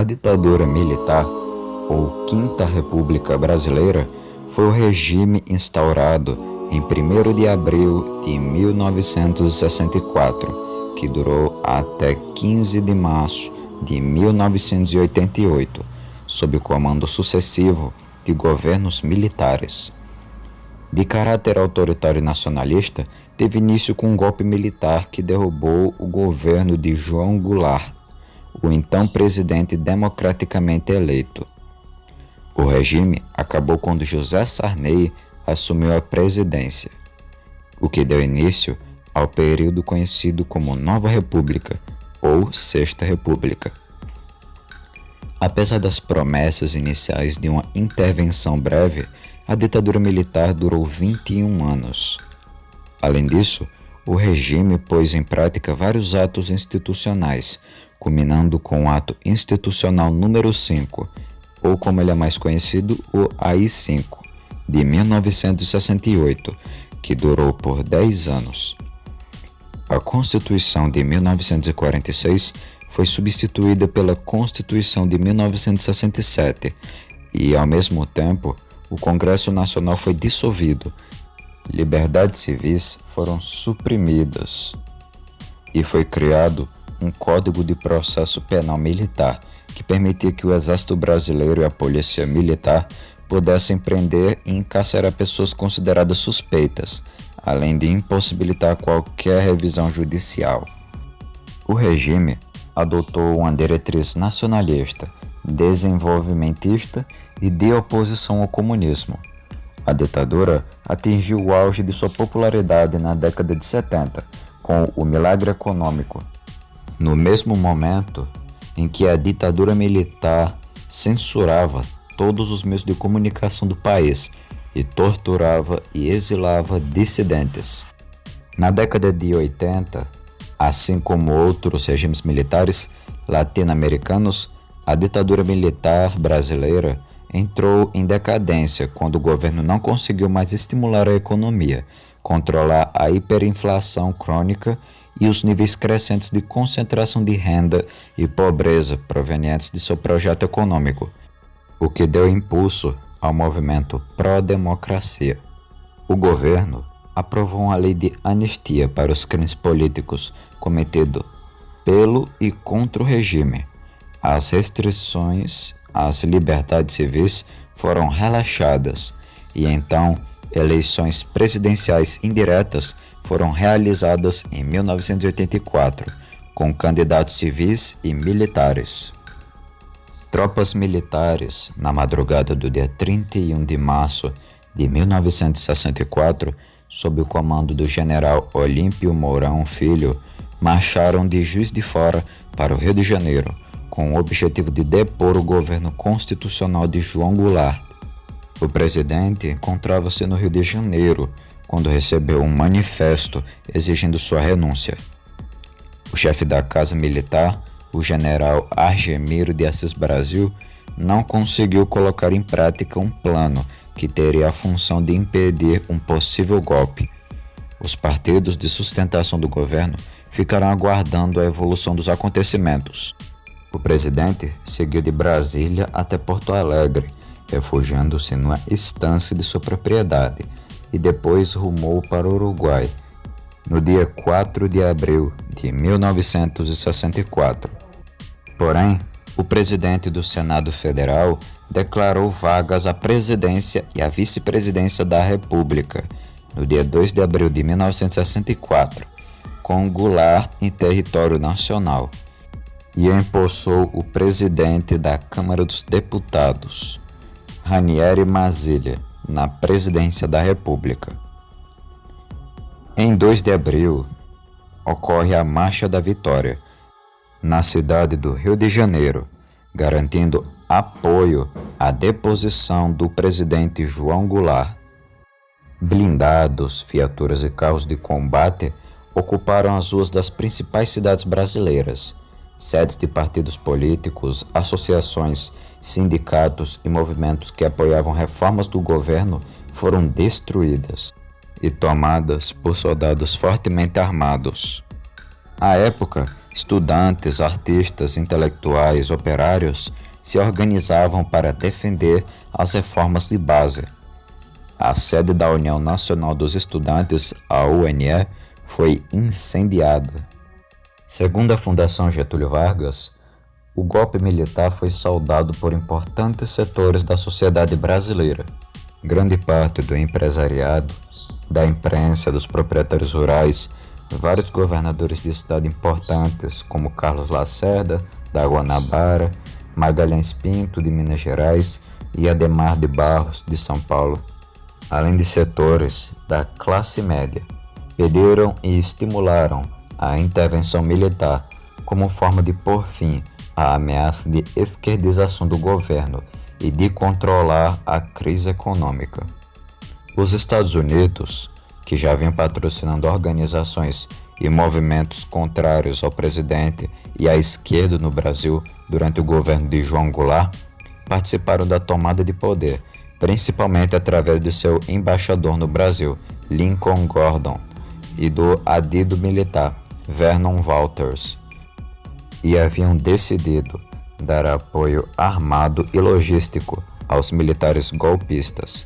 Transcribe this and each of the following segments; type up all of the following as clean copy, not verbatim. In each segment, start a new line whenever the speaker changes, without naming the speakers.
A ditadura militar, ou Quinta República Brasileira, foi o regime instaurado em 1º de abril de 1964, que durou até 15 de março de 1988, sob o comando sucessivo de governos militares. De caráter autoritário e nacionalista, teve início com um golpe militar que derrubou o governo de João Goulart, o então presidente democraticamente eleito. O regime acabou quando José Sarney assumiu a presidência, o que deu início ao período conhecido como Nova República ou Sexta República. Apesar das promessas iniciais de uma intervenção breve, a ditadura militar durou 21 anos. Além disso, o regime pôs em prática vários atos institucionais, culminando com o Ato Institucional número 5, ou como ele é mais conhecido, o AI-5, de 1968, que durou por 10 anos. A Constituição de 1946 foi substituída pela Constituição de 1967 e, ao mesmo tempo, o Congresso Nacional foi dissolvido, liberdades civis foram suprimidas e foi criado um Código de Processo Penal Militar que permitia que o Exército Brasileiro e a Polícia Militar pudessem prender e encarcerar pessoas consideradas suspeitas, além de impossibilitar qualquer revisão judicial. O regime adotou uma diretriz nacionalista, desenvolvimentista e de oposição ao comunismo. A ditadura atingiu o auge de sua popularidade na década de 70, com o milagre econômico. No mesmo momento em que a ditadura militar censurava todos os meios de comunicação do país e torturava e exilava dissidentes. Na década de 80, assim como outros regimes militares latino-americanos, a ditadura militar brasileira entrou em decadência quando o governo não conseguiu mais estimular a economia, controlar a hiperinflação crônica e os níveis crescentes de concentração de renda e pobreza provenientes de seu projeto econômico, o que deu impulso ao movimento pró-democracia. O governo aprovou uma lei de anistia para os crimes políticos cometidos pelo e contra o regime. As restrições às liberdades civis foram relaxadas e então eleições presidenciais indiretas foram realizadas em 1984, com candidatos civis e militares. Tropas militares, na madrugada do dia 31 de março de 1964, sob o comando do general Olímpio Mourão Filho, marcharam de Juiz de Fora para o Rio de Janeiro, com o objetivo de depor o governo constitucional de João Goulart. O presidente encontrava-se no Rio de Janeiro quando recebeu um manifesto exigindo sua renúncia. O chefe da Casa Militar, o general Argemiro de Assis Brasil, não conseguiu colocar em prática um plano que teria a função de impedir um possível golpe. Os partidos de sustentação do governo ficaram aguardando a evolução dos acontecimentos. O presidente seguiu de Brasília até Porto Alegre, refugiando-se numa estância de sua propriedade, e depois rumou para o Uruguai, no dia 4 de abril de 1964. Porém, o presidente do Senado Federal declarou vagas à presidência e à vice-presidência da República, no dia 2 de abril de 1964, com Goulart em território nacional, e empossou o presidente da Câmara dos Deputados, Ranieri Mazzilli, na presidência da República. Em 2 de abril, ocorre a Marcha da Vitória, na cidade do Rio de Janeiro, garantindo apoio à deposição do presidente João Goulart. Blindados, viaturas e carros de combate ocuparam as ruas das principais cidades brasileiras. Sedes de partidos políticos, associações, sindicatos e movimentos que apoiavam reformas do governo foram destruídas e tomadas por soldados fortemente armados. À época, Estudantes, artistas, intelectuais, operários se organizavam para defender as reformas de base. A sede da União Nacional dos Estudantes, a UNE, foi incendiada. Segundo a Fundação Getúlio Vargas, o golpe militar foi saudado por importantes setores da sociedade brasileira. Grande parte do empresariado, da imprensa, dos proprietários rurais, vários governadores de estado importantes, como Carlos Lacerda, da Guanabara, Magalhães Pinto, de Minas Gerais, e Adhemar de Barros, de São Paulo, além de setores da classe média, pediram e estimularam a intervenção militar como forma de pôr fim à ameaça de esquerdização do governo e de controlar a crise econômica. Os Estados Unidos, que já vinham patrocinando organizações e movimentos contrários ao presidente e à esquerda no Brasil durante o governo de João Goulart, participaram da tomada de poder, principalmente através de seu embaixador no Brasil, Lincoln Gordon, e do adido militar, Vernon Walters, e haviam decidido dar apoio armado e logístico aos militares golpistas,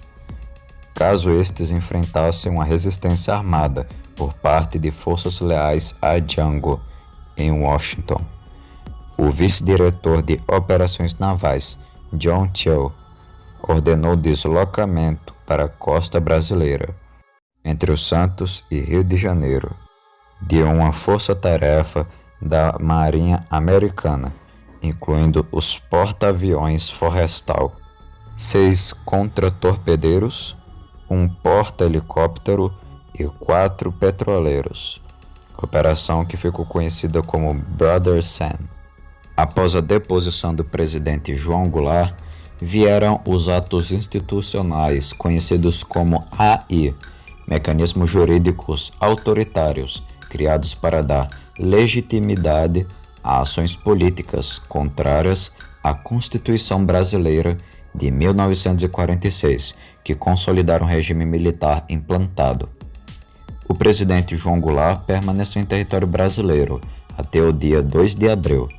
caso estes enfrentassem uma resistência armada por parte de forças leais a Django, em Washington. O vice-diretor de operações navais, John Chill, ordenou deslocamento para a costa brasileira, entre os Santos e Rio de Janeiro, de uma força-tarefa da Marinha Americana, incluindo os porta-aviões Forrestal, 6 contra-torpedeiros, um porta-helicóptero e 4 petroleiros, operação que ficou conhecida como Brother Sam. Após a deposição do presidente João Goulart, vieram os atos institucionais conhecidos como AI, mecanismos jurídicos autoritários criados para dar legitimidade a ações políticas contrárias à Constituição Brasileira de 1946, que consolidaram o regime militar implantado. O presidente João Goulart permaneceu em território brasileiro até o dia 2 de abril.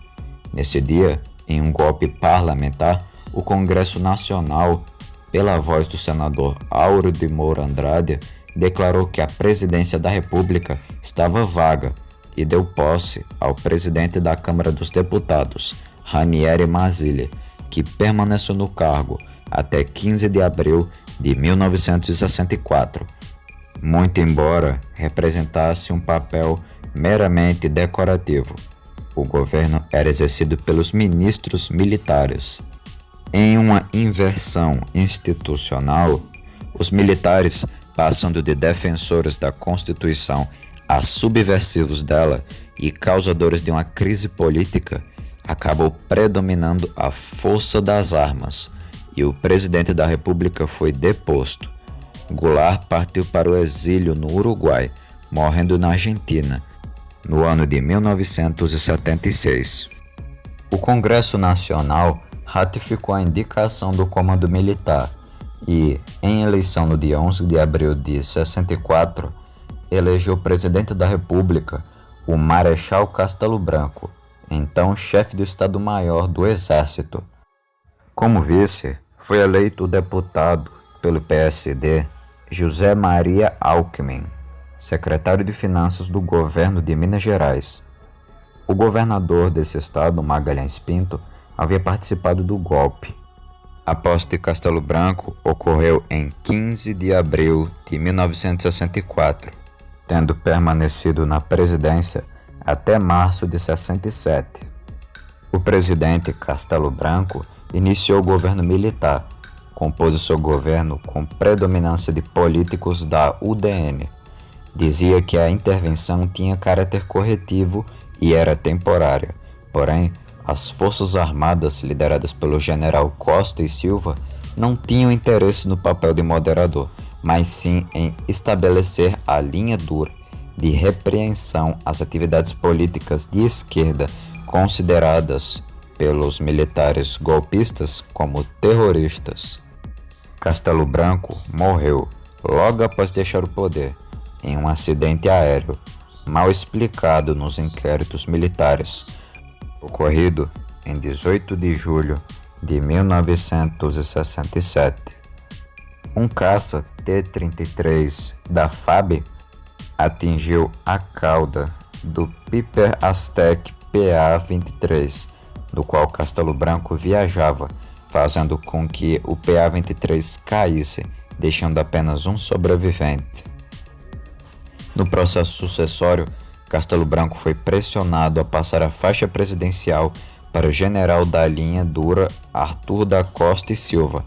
Nesse dia, em um golpe parlamentar, o Congresso Nacional, pela voz do senador Auro de Moura Andrade, declarou que a presidência da República estava vaga e deu posse ao presidente da Câmara dos Deputados, Ranieri Mazzilli, que permaneceu no cargo até 15 de abril de 1964, muito embora representasse um papel meramente decorativo. O governo era exercido pelos ministros militares. Em uma inversão institucional, os militares, passando de defensores da Constituição a subversivos dela e causadores de uma crise política, acabou predominando a força das armas e o presidente da República foi deposto. Goulart partiu para o exílio no Uruguai, morrendo na Argentina, no ano de 1976. O Congresso Nacional ratificou a indicação do comando militar e, em eleição no dia 11 de abril de 64, elegeu presidente da República o Marechal Castelo Branco, então chefe do Estado-Maior do Exército. Como vice, foi eleito o deputado pelo PSD José Maria Alckmin, secretário de Finanças do governo de Minas Gerais. O governador desse estado, Magalhães Pinto, havia participado do golpe. A posse de Castelo Branco ocorreu em 15 de abril de 1964, tendo permanecido na presidência até março de 67. O presidente Castelo Branco iniciou o governo militar, compôs seu governo com predominância de políticos da UDN. Dizia que a intervenção tinha caráter corretivo e era temporária, porém, as Forças Armadas, lideradas pelo general Costa e Silva, não tinham interesse no papel de moderador, mas sim em estabelecer a linha dura de repreensão às atividades políticas de esquerda consideradas pelos militares golpistas como terroristas. Castelo Branco morreu logo após deixar o poder, em um acidente aéreo, mal explicado nos inquéritos militares, ocorrido em 18 de julho de 1967. Um caça T-33 da FAB atingiu a cauda do Piper Aztec PA-23, do qual Castelo Branco viajava, fazendo com que o PA-23 caísse, deixando apenas um sobrevivente. No processo sucessório, Castelo Branco foi pressionado a passar a faixa presidencial para o general da linha dura Arthur da Costa e Silva,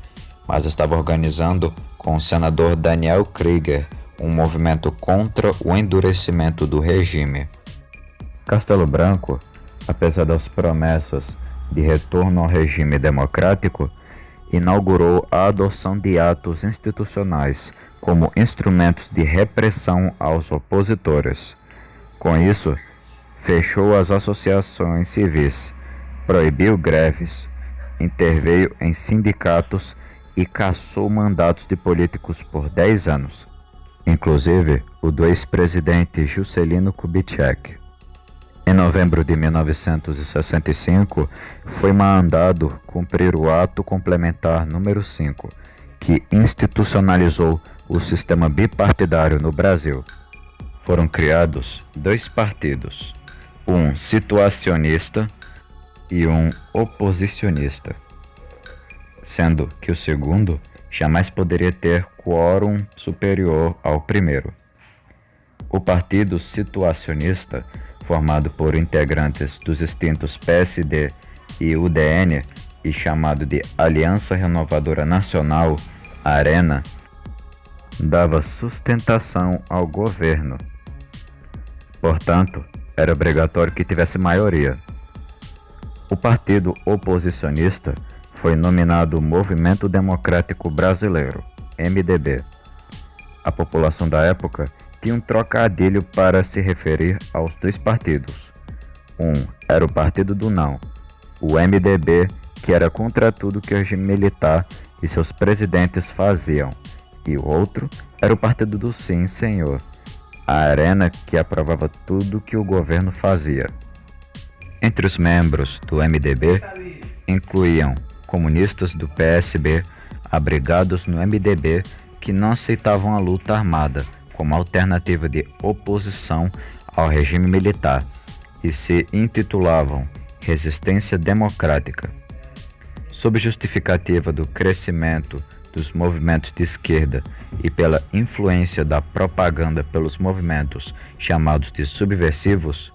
mas estava organizando com o senador Daniel Krieger um movimento contra o endurecimento do regime. Castelo Branco, apesar das promessas de retorno ao regime democrático, inaugurou a adoção de atos institucionais como instrumentos de repressão aos opositores. Com isso, fechou as associações civis, proibiu greves, interveio em sindicatos e cassou mandatos de políticos por 10 anos, inclusive o do ex-presidente Juscelino Kubitschek. Em novembro de 1965, foi mandado cumprir o ato complementar número 5, que institucionalizou o sistema bipartidário no Brasil. Foram criados 2 partidos, um situacionista e um oposicionista, sendo que o segundo jamais poderia ter quórum superior ao primeiro. O partido situacionista, formado por integrantes dos extintos PSD e UDN e chamado de Aliança Renovadora Nacional, ARENA, dava sustentação ao governo. Portanto, era obrigatório que tivesse maioria. O partido oposicionista foi nominado Movimento Democrático Brasileiro, MDB. A população da época tinha um trocadilho para se referir aos 2 partidos. Um era o Partido do Não, o MDB, que era contra tudo que o regime militar e seus presidentes faziam, e o outro era o Partido do Sim, Senhor, a Arena, que aprovava tudo que o governo fazia. Entre os membros do MDB incluíam comunistas do PSB abrigados no MDB que não aceitavam a luta armada como alternativa de oposição ao regime militar e se intitulavam Resistência Democrática. Sob justificativa do crescimento dos movimentos de esquerda e pela influência da propaganda pelos movimentos chamados de subversivos,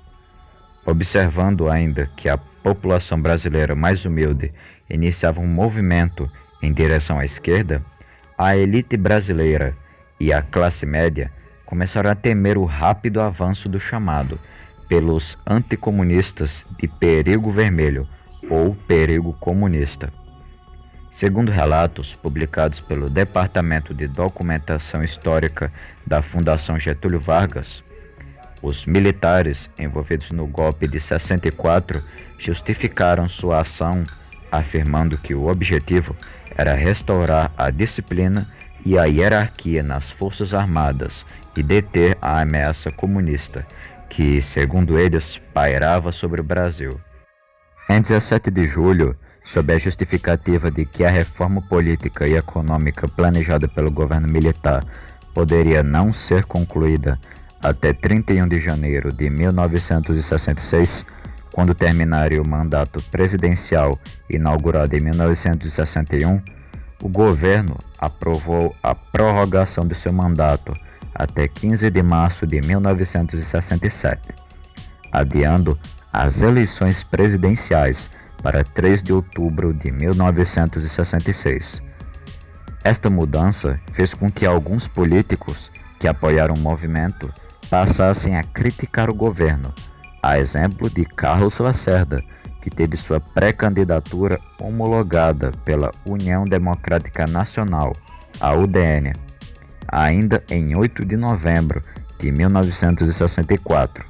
observando ainda que a população brasileira mais humilde iniciava um movimento em direção à esquerda, a elite brasileira e a classe média começaram a temer o rápido avanço do chamado pelos anticomunistas de perigo vermelho ou perigo comunista. Segundo relatos publicados pelo Departamento de Documentação Histórica da Fundação Getúlio Vargas, os militares envolvidos no golpe de 64 justificaram sua ação afirmando que o objetivo era restaurar a disciplina e a hierarquia nas Forças Armadas e deter a ameaça comunista, que, segundo eles, pairava sobre o Brasil. Em 17 de julho, sob a justificativa de que a reforma política e econômica planejada pelo governo militar poderia não ser concluída até 31 de janeiro de 1966, quando terminaria o mandato presidencial inaugurado em 1961, o governo aprovou a prorrogação de seu mandato até 15 de março de 1967, adiando as eleições presidenciais para 3 de outubro de 1966. Esta mudança fez com que alguns políticos que apoiaram o movimento passassem a criticar o governo, a exemplo de Carlos Lacerda, que teve sua pré-candidatura homologada pela União Democrática Nacional, a UDN, ainda em 8 de novembro de 1964.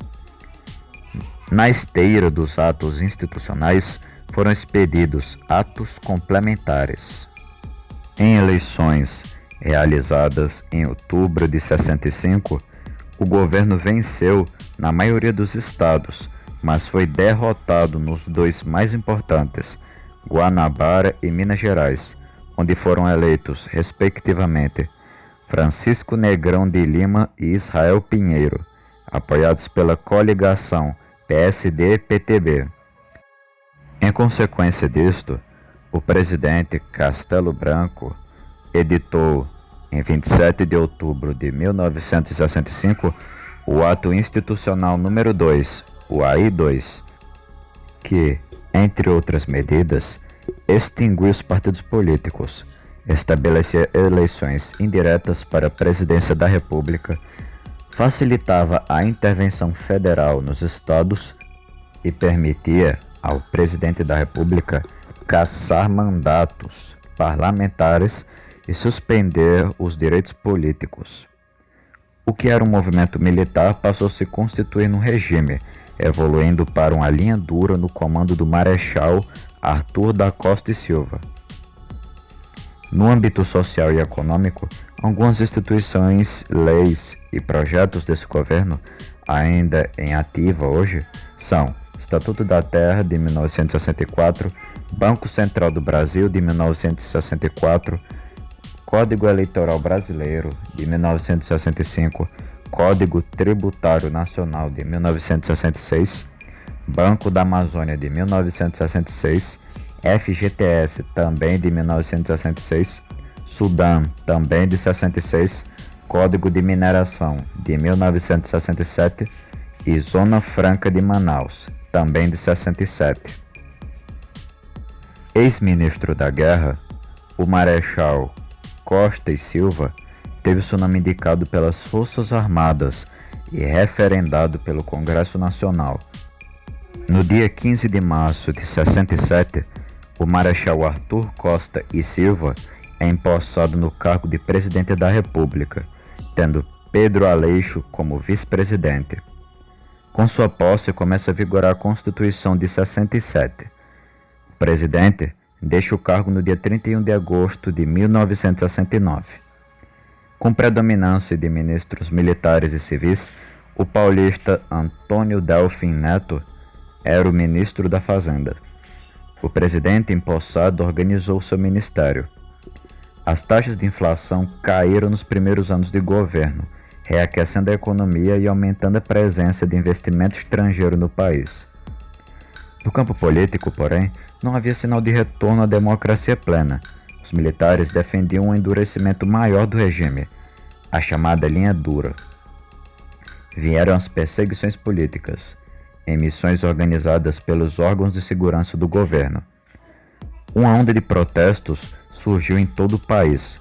Na esteira dos atos institucionais, foram expedidos atos complementares. Em eleições realizadas em outubro de 65, o governo venceu na maioria dos estados, mas foi derrotado nos dois mais importantes, Guanabara e Minas Gerais, onde foram eleitos, respectivamente, Francisco Negrão de Lima e Israel Pinheiro, apoiados pela coligação PSD-PTB. Em consequência disto, o presidente Castelo Branco editou, em 27 de outubro de 1965, o Ato Institucional número 2, o AI-2, que, entre outras medidas, extinguiu os partidos políticos, estabelecia eleições indiretas para a presidência da República, facilitava a intervenção federal nos estados e permitia ao presidente da República cassar mandatos parlamentares e suspender os direitos políticos. O que era um movimento militar passou a se constituir num regime, evoluindo para uma linha dura no comando do Marechal Arthur da Costa e Silva. No âmbito social e econômico, algumas instituições, leis e projetos desse governo, ainda em ativa hoje, são Estatuto da Terra, de 1964, Banco Central do Brasil, de 1964, Código Eleitoral Brasileiro, de 1965, Código Tributário Nacional, de 1966, Banco da Amazônia, de 1966, FGTS, também de 1966, Sudam, também de 66, Código de Mineração, de 1967 e Zona Franca de Manaus, também de 67. Ex-ministro da Guerra, o Marechal Costa e Silva teve seu nome indicado pelas Forças Armadas e referendado pelo Congresso Nacional. No dia 15 de março de 67, o Marechal Arthur Costa e Silva é empossado no cargo de Presidente da República, tendo Pedro Aleixo como vice-presidente. Com sua posse, começa a vigorar a Constituição de 67. O presidente deixa o cargo no dia 31 de agosto de 1969. Com predominância de ministros militares e civis, o paulista Antônio Delfim Neto era o ministro da Fazenda. O presidente empossado organizou seu ministério. As taxas de inflação caíram nos primeiros anos de governo, reaquecendo a economia e aumentando a presença de investimento estrangeiro no país. No campo político, porém, não havia sinal de retorno à democracia plena. Os militares defendiam um endurecimento maior do regime, a chamada linha dura. Vieram as perseguições políticas, em missões organizadas pelos órgãos de segurança do governo. Uma onda de protestos surgiu em todo o país,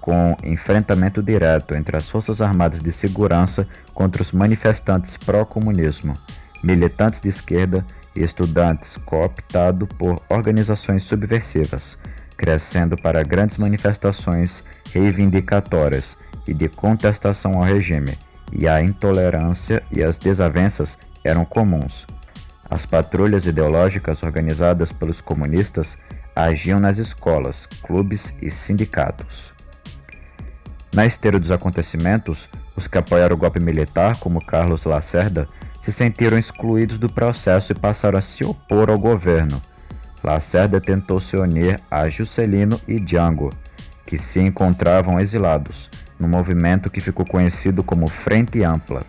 com enfrentamento direto entre as Forças Armadas de Segurança contra os manifestantes pró-comunismo, militantes de esquerda e estudantes cooptados por organizações subversivas, crescendo para grandes manifestações reivindicatórias e de contestação ao regime, e a intolerância e as desavenças eram comuns. As patrulhas ideológicas organizadas pelos comunistas agiam nas escolas, clubes e sindicatos. Na esteira dos acontecimentos, os que apoiaram o golpe militar, como Carlos Lacerda, se sentiram excluídos do processo e passaram a se opor ao governo. Lacerda tentou se unir a Juscelino e Django, que se encontravam exilados, no movimento que ficou conhecido como Frente Ampla.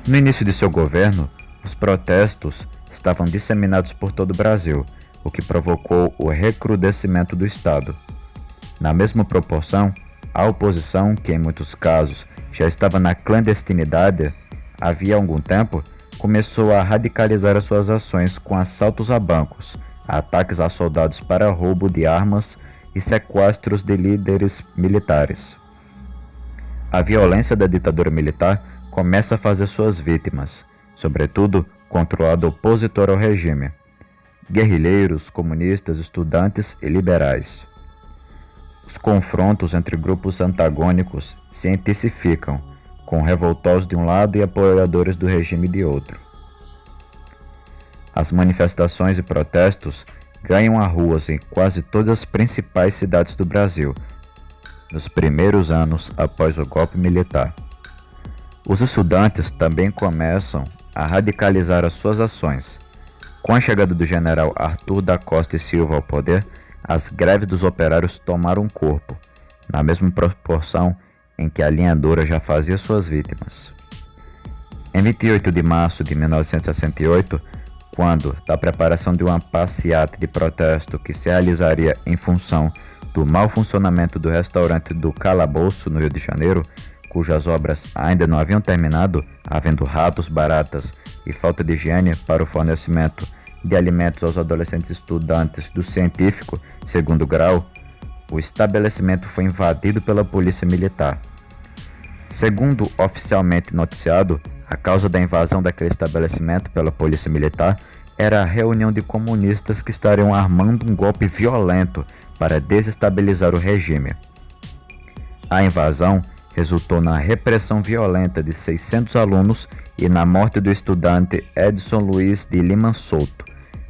No início de seu governo, os protestos estavam disseminados por todo o Brasil, o que provocou o recrudescimento do Estado. Na mesma proporção, a oposição, que em muitos casos já estava na clandestinidade havia algum tempo, começou a radicalizar as suas ações com assaltos a bancos, ataques a soldados para roubo de armas e sequestros de líderes militares. A violência da ditadura militar começa a fazer suas vítimas, sobretudo contra o lado opositor ao regime: guerrilheiros, comunistas, estudantes e liberais. Os confrontos entre grupos antagônicos se intensificam, com revoltosos de um lado e apoiadores do regime de outro. As manifestações e protestos ganham as ruas em quase todas as principais cidades do Brasil, nos primeiros anos após o golpe militar. Os estudantes também começam a radicalizar as suas ações. Com a chegada do general Arthur da Costa e Silva ao poder, as greves dos operários tomaram corpo, na mesma proporção em que a linha dura já fazia suas vítimas. Em 28 de março de 1968, quando da preparação de uma passeata de protesto que se realizaria em função do mau funcionamento do restaurante do Calabouço, no Rio de Janeiro, cujas obras ainda não haviam terminado, havendo ratos, baratas e falta de higiene para o fornecimento de alimentos aos adolescentes estudantes do científico segundo grau, o estabelecimento foi invadido pela polícia militar. Segundo oficialmente noticiado, a causa da invasão daquele estabelecimento pela polícia militar era a reunião de comunistas que estariam armando um golpe violento para desestabilizar o regime. A invasão resultou na repressão violenta de 600 alunos e na morte do estudante Edson Luiz de Lima Souto,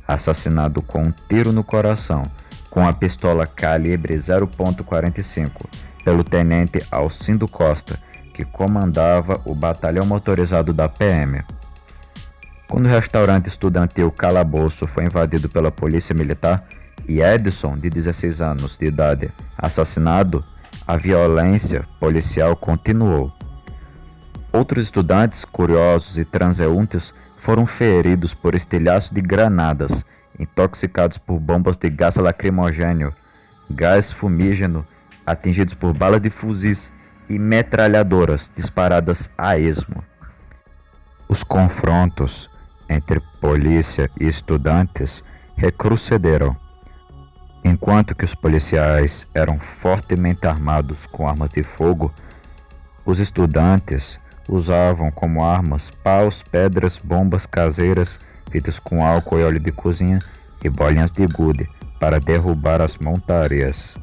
assassinado com um tiro no coração, com a pistola calibre .45, pelo tenente Alcindo Costa, que comandava o batalhão motorizado da PM. Quando o restaurante estudantil Calabouço foi invadido pela polícia militar e Edson, de 16 anos de idade, assassinado, a violência policial continuou. Outros estudantes, curiosos e transeuntes foram feridos por estilhaços de granadas, intoxicados por bombas de gás lacrimogêneo, gás fumígeno, atingidos por balas de fuzis e metralhadoras disparadas a esmo. Os confrontos entre polícia e estudantes recrudesceram. Enquanto que os policiais eram fortemente armados com armas de fogo, os estudantes usavam como armas paus, pedras, bombas caseiras feitas com álcool e óleo de cozinha e bolinhas de gude para derrubar as montarias.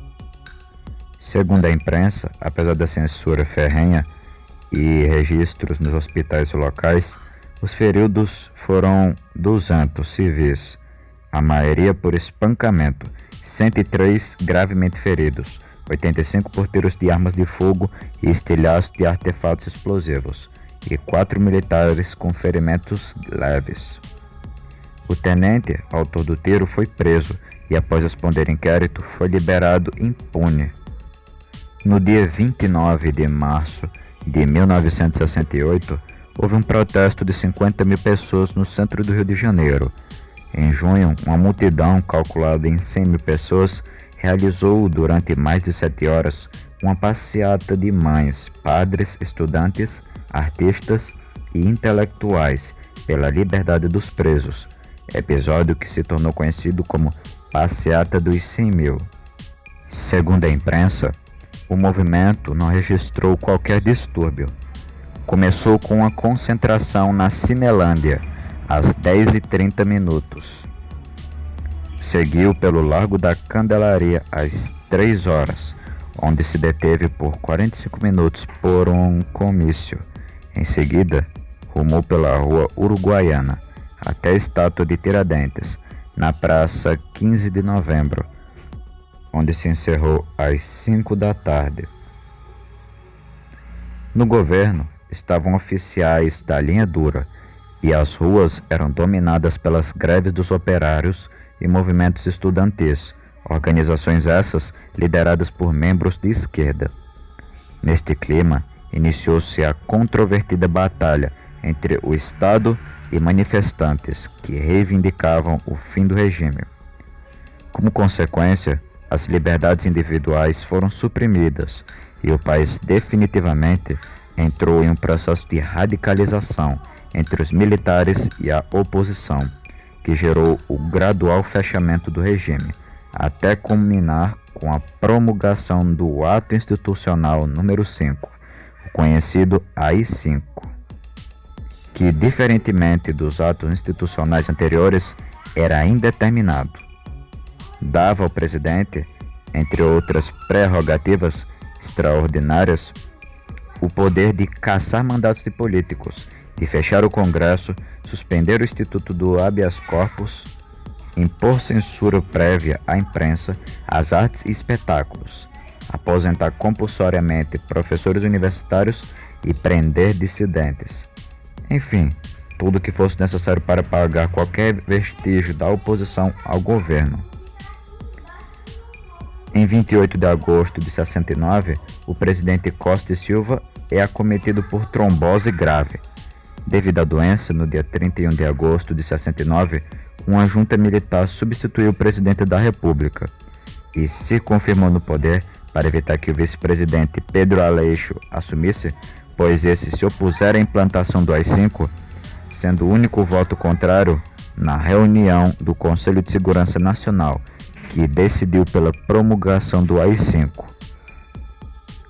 Segundo a imprensa, apesar da censura ferrenha e registros nos hospitais locais, os feridos foram 200 civis, a maioria por espancamento, 103 gravemente feridos, 85 por tiros de armas de fogo e estilhaços de artefatos explosivos, e 4 militares com ferimentos leves. O tenente, autor do tiro, foi preso e, após responder inquérito, foi liberado impune. No dia 29 de março de 1968, houve um protesto de 50 mil pessoas no centro do Rio de Janeiro. Em junho, uma multidão calculada em 100 mil pessoas realizou durante mais de 7 horas uma passeata de mães, padres, estudantes, artistas e intelectuais pela liberdade dos presos, episódio que se tornou conhecido como Passeata dos 100 mil. Segundo a imprensa, o movimento não registrou qualquer distúrbio. Começou com uma concentração na Cinelândia, às 10h30. Seguiu pelo Largo da Candelaria às 3 horas, onde se deteve por 45 minutos por um comício. Em seguida, rumou pela Rua Uruguaiana até a Estátua de Tiradentes, na Praça 15 de Novembro, onde se encerrou às 5 da tarde. No governo estavam oficiais da linha dura e as ruas eram dominadas pelas greves dos operários e movimentos estudantis, organizações essas lideradas por membros de esquerda. Neste clima, iniciou-se a controvertida batalha entre o Estado e manifestantes que reivindicavam o fim do regime. Como consequência, as liberdades individuais foram suprimidas e o país definitivamente entrou em um processo de radicalização entre os militares e a oposição, que gerou o gradual fechamento do regime, até culminar com a promulgação do Ato Institucional número 5, o conhecido AI-5, que, diferentemente dos atos institucionais anteriores, era indeterminado. Dava ao presidente, entre outras prerrogativas extraordinárias, o poder de cassar mandatos de políticos, de fechar o Congresso, suspender o Instituto do Habeas Corpus, impor censura prévia à imprensa, às artes e espetáculos, aposentar compulsoriamente professores universitários e prender dissidentes. Enfim, tudo que fosse necessário para apagar qualquer vestígio da oposição ao governo. Em 28 de agosto de 69, o presidente Costa e Silva é acometido por trombose grave. Devido à doença, no dia 31 de agosto de 69, uma junta militar substituiu o presidente da República e se confirmou no poder para evitar que o vice-presidente Pedro Aleixo assumisse, pois esse se opusera à implantação do AI-5, sendo o único voto contrário na reunião do Conselho de Segurança Nacional, que decidiu pela promulgação do AI-5.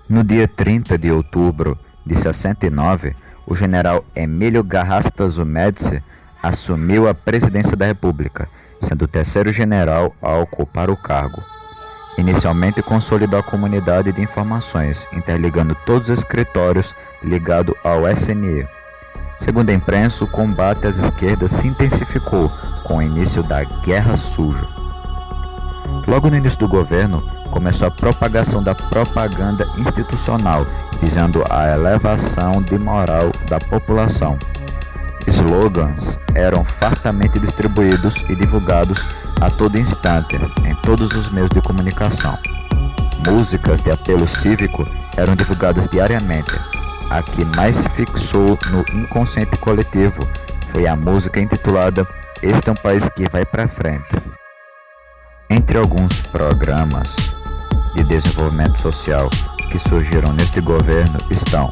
No dia 30 de outubro de 69, o general Emílio Garrastazu Médici assumiu a presidência da República, sendo o terceiro general a ocupar o cargo. Inicialmente consolidou a comunidade de informações, interligando todos os escritórios ligados ao SNI. Segundo a imprensa, o combate às esquerdas se intensificou com o início da Guerra Suja. Logo no início do governo, começou a propagação da propaganda institucional, visando a elevação de moral da população. Slogans eram fartamente distribuídos e divulgados a todo instante, em todos os meios de comunicação. Músicas de apelo cívico eram divulgadas diariamente. A que mais se fixou no inconsciente coletivo foi a música intitulada "Este é um país que vai pra frente". Entre alguns programas de desenvolvimento social que surgiram neste governo estão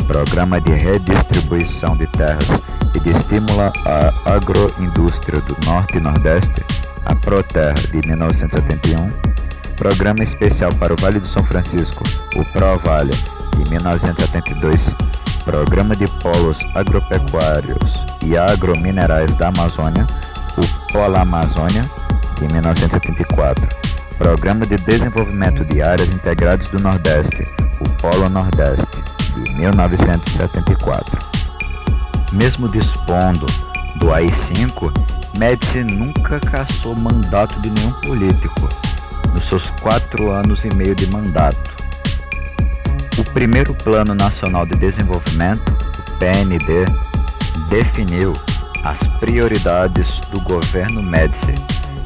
Programa de Redistribuição de Terras e de Estímulo à Agroindústria do Norte e Nordeste, a ProTerra, de 1971, Programa Especial para o Vale do São Francisco, o ProVale, de 1972, Programa de Polos Agropecuários e Agrominerais da Amazônia, o POLAmazônia, de 1974, Programa de Desenvolvimento de Áreas Integradas do Nordeste, o Polo Nordeste, de 1974. Mesmo dispondo do AI-5, Médici nunca cassou mandato de nenhum político nos seus 4 anos e meio de mandato. O primeiro Plano Nacional de Desenvolvimento, o PND, definiu as prioridades do governo Médici: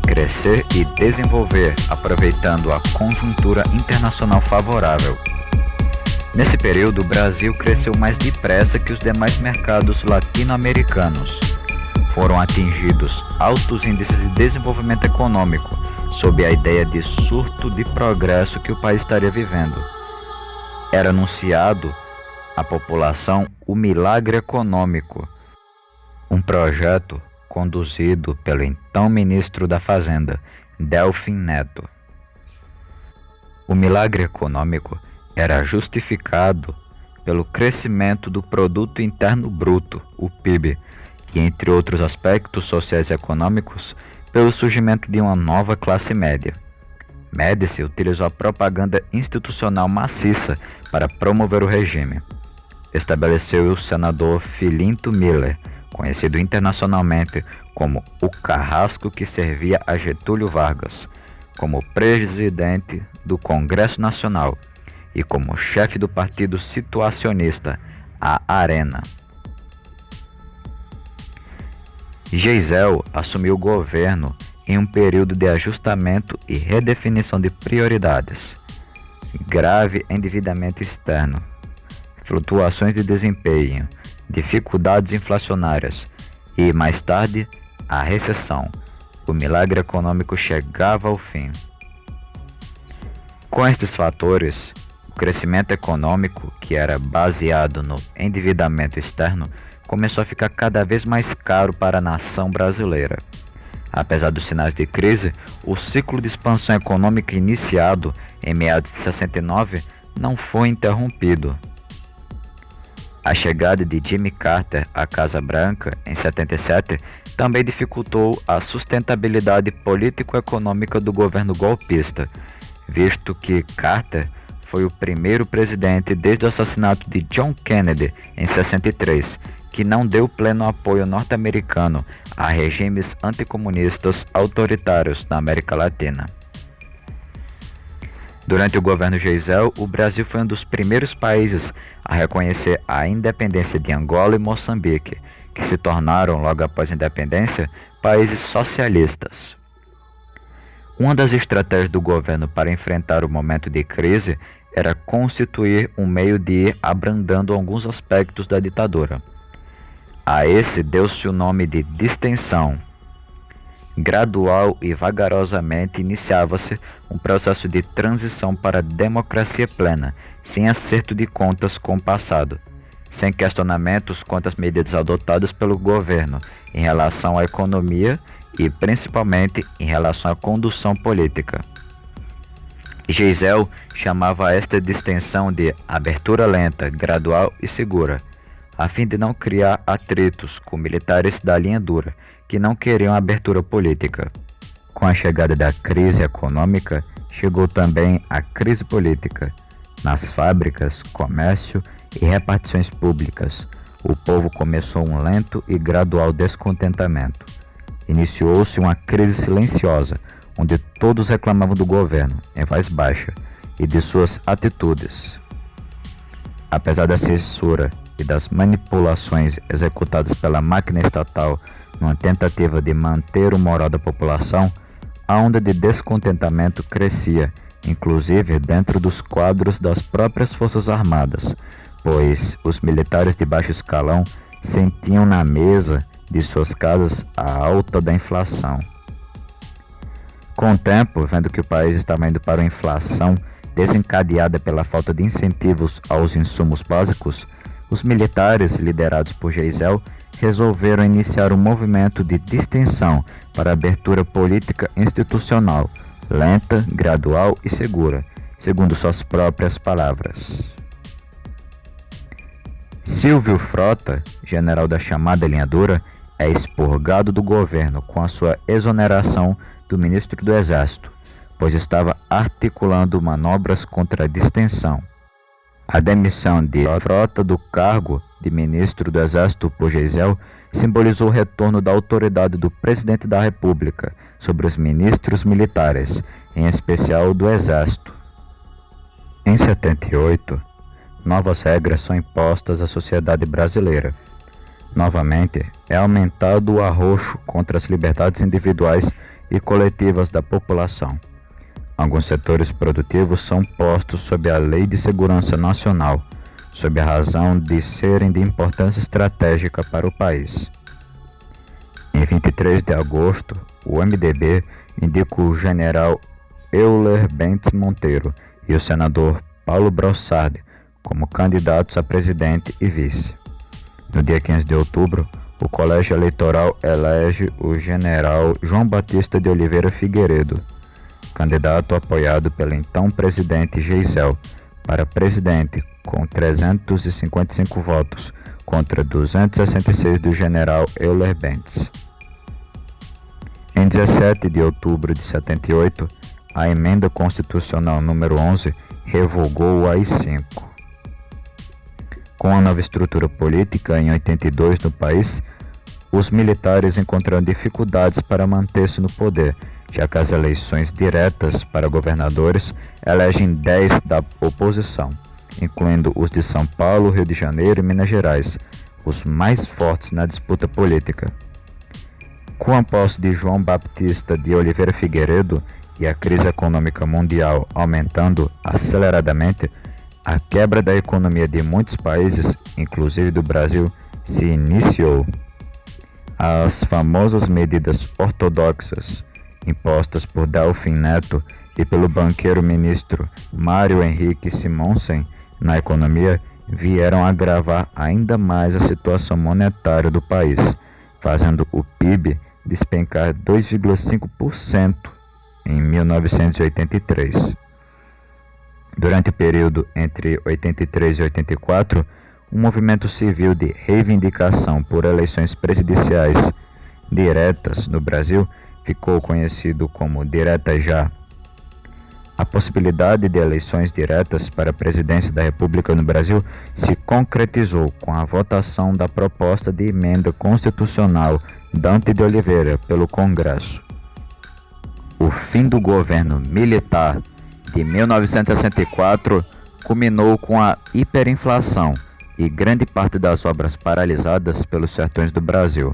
crescer e desenvolver, aproveitando a conjuntura internacional favorável. Nesse período, o Brasil cresceu mais depressa que os demais mercados latino-americanos. Foram atingidos altos índices de desenvolvimento econômico, sob a ideia de surto de progresso que o país estaria vivendo. Era anunciado à população o Milagre Econômico, um projeto conduzido pelo então ministro da Fazenda, Delfim Neto. O milagre econômico era justificado pelo crescimento do Produto Interno Bruto, o PIB, e, entre outros aspectos sociais e econômicos, pelo surgimento de uma nova classe média. Médici utilizou a propaganda institucional maciça para promover o regime. Estabeleceu o senador Filinto Miller, conhecido internacionalmente como o carrasco que servia a Getúlio Vargas, como presidente do Congresso Nacional e como chefe do partido situacionista, a Arena. Geisel assumiu o governo em um período de ajustamento e redefinição de prioridades, grave endividamento externo, flutuações de desempenho, dificuldades inflacionárias e, mais tarde, a recessão. O milagre econômico chegava ao fim. Com estes fatores, o crescimento econômico, que era baseado no endividamento externo, começou a ficar cada vez mais caro para a nação brasileira. Apesar dos sinais de crise, o ciclo de expansão econômica iniciado em meados de 69 não foi interrompido. A chegada de Jimmy Carter à Casa Branca em 77 também dificultou a sustentabilidade político-econômica do governo golpista, visto que Carter foi o primeiro presidente desde o assassinato de John Kennedy em 63, que não deu pleno apoio norte-americano a regimes anticomunistas autoritários na América Latina. Durante o governo Geisel, o Brasil foi um dos primeiros países a reconhecer a independência de Angola e Moçambique, que se tornaram, logo após a independência, países socialistas. Uma das estratégias do governo para enfrentar o momento de crise era constituir um meio de ir abrandando alguns aspectos da ditadura. A esse deu-se o nome de distensão. Gradual e vagarosamente iniciava-se um processo de transição para a democracia plena, sem acerto de contas com o passado, sem questionamentos quanto às medidas adotadas pelo governo em relação à economia e, principalmente, em relação à condução política. Geisel chamava esta distensão de abertura lenta, gradual e segura, a fim de não criar atritos com militares da linha dura, que não queriam abertura política. Com a chegada da crise econômica, chegou também a crise política. Nas fábricas, comércio e repartições públicas, o povo começou um lento e gradual descontentamento. Iniciou-se uma crise silenciosa, onde todos reclamavam do governo, em voz baixa, e de suas atitudes. Apesar da censura e das manipulações executadas pela máquina estatal numa tentativa de manter o moral da população, a onda de descontentamento crescia, inclusive dentro dos quadros das próprias Forças Armadas, pois os militares de baixo escalão sentiam na mesa de suas casas a alta da inflação. Com o tempo, vendo que o país estava indo para uma inflação desencadeada pela falta de incentivos aos insumos básicos, os militares, liderados por Geisel, resolveram iniciar um movimento de distensão para a abertura política institucional, lenta, gradual e segura, segundo suas próprias palavras. Silvio Frota, general da chamada linha dura, é expurgado do governo com a sua exoneração do ministro do Exército, pois estava articulando manobras contra a distensão. A demissão de Frota do cargo de ministro do Exército por Geisel simbolizou o retorno da autoridade do presidente da República sobre os ministros militares, em especial do Exército. Em 78, novas regras são impostas à sociedade brasileira. Novamente, é aumentado o arroxo contra as liberdades individuais e coletivas da população. Alguns setores produtivos são postos sob a Lei de Segurança Nacional, sob a razão de serem de importância estratégica para o país. Em 23 de agosto, o MDB indica o general Euler Bentes Monteiro e o senador Paulo Brossard como candidatos a presidente e vice. No dia 15 de outubro, o Colégio Eleitoral elege o general João Batista de Oliveira Figueiredo, candidato apoiado pelo então presidente Geisel, para presidente com 355 votos contra 266 do general Euler Bentes. Em 17 de outubro de 78, a Emenda Constitucional número 11 revogou o AI-5. Com a nova estrutura política em 82 no país, os militares encontraram dificuldades para manter-se no poder, já que as eleições diretas para governadores elegem 10 da oposição, incluindo os de São Paulo, Rio de Janeiro e Minas Gerais, os mais fortes na disputa política. Com a posse de João Baptista de Oliveira Figueiredo e a crise econômica mundial aumentando aceleradamente, a quebra da economia de muitos países, inclusive do Brasil, se iniciou. As famosas medidas ortodoxas impostas por Delfim Neto e pelo banqueiro ministro Mário Henrique Simonsen na economia vieram agravar ainda mais a situação monetária do país, fazendo o PIB despencar 2,5% em 1983. Durante o período entre 83 e 84, um movimento civil de reivindicação por eleições presidenciais diretas no Brasil ficou conhecido como Direta Já. A possibilidade de eleições diretas para a presidência da República no Brasil se concretizou com a votação da proposta de emenda constitucional Dante de Oliveira pelo Congresso. O fim do governo militar de 1964 culminou com a hiperinflação e grande parte das obras paralisadas pelos sertões do Brasil.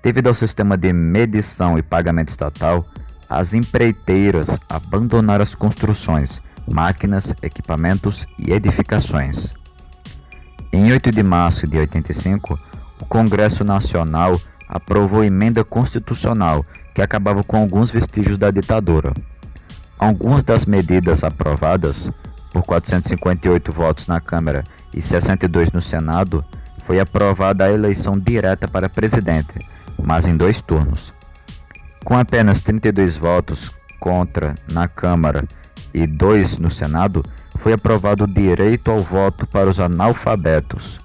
Devido ao sistema de medição e pagamento estatal, as empreiteiras abandonaram as construções, máquinas, equipamentos e edificações. Em 8 de março de 85, o Congresso Nacional aprovou emenda constitucional que acabava com alguns vestígios da ditadura. Algumas das medidas aprovadas, por 458 votos na Câmara e 62 no Senado, foi aprovada a eleição direta para presidente, mas em 2 turnos. Com apenas 32 votos contra na Câmara e 2 no Senado, foi aprovado o direito ao voto para os analfabetos.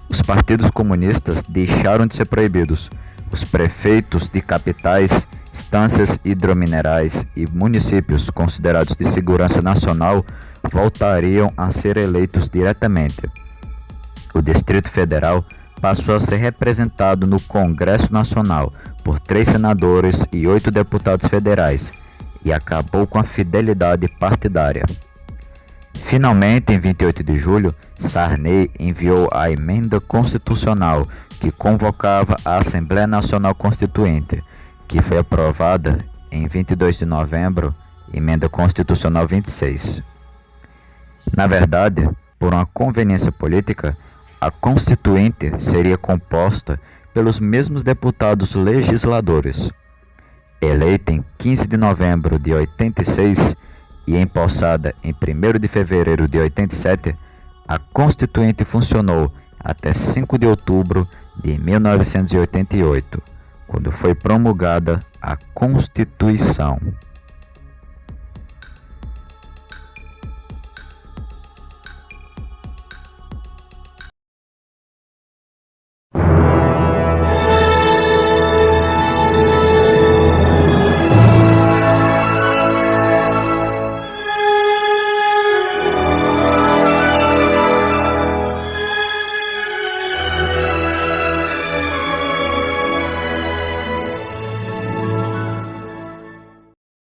Os partidos comunistas deixaram de ser proibidos. Os prefeitos de capitais, estâncias hidrominerais e municípios considerados de segurança nacional voltariam a ser eleitos diretamente. O Distrito Federal passou a ser representado no Congresso Nacional por 3 senadores e 8 deputados federais e acabou com a fidelidade partidária. Finalmente, em 28 de julho, Sarney enviou a emenda constitucional que convocava a Assembleia Nacional Constituinte, que foi aprovada em 22 de novembro, emenda constitucional 26. Na verdade, por uma conveniência política, a Constituinte seria composta pelos mesmos deputados legisladores. Eleita em 15 de novembro de 86 e empossada em 1º de fevereiro de 87, a Constituinte funcionou até 5 de outubro de 1988, quando foi promulgada a Constituição.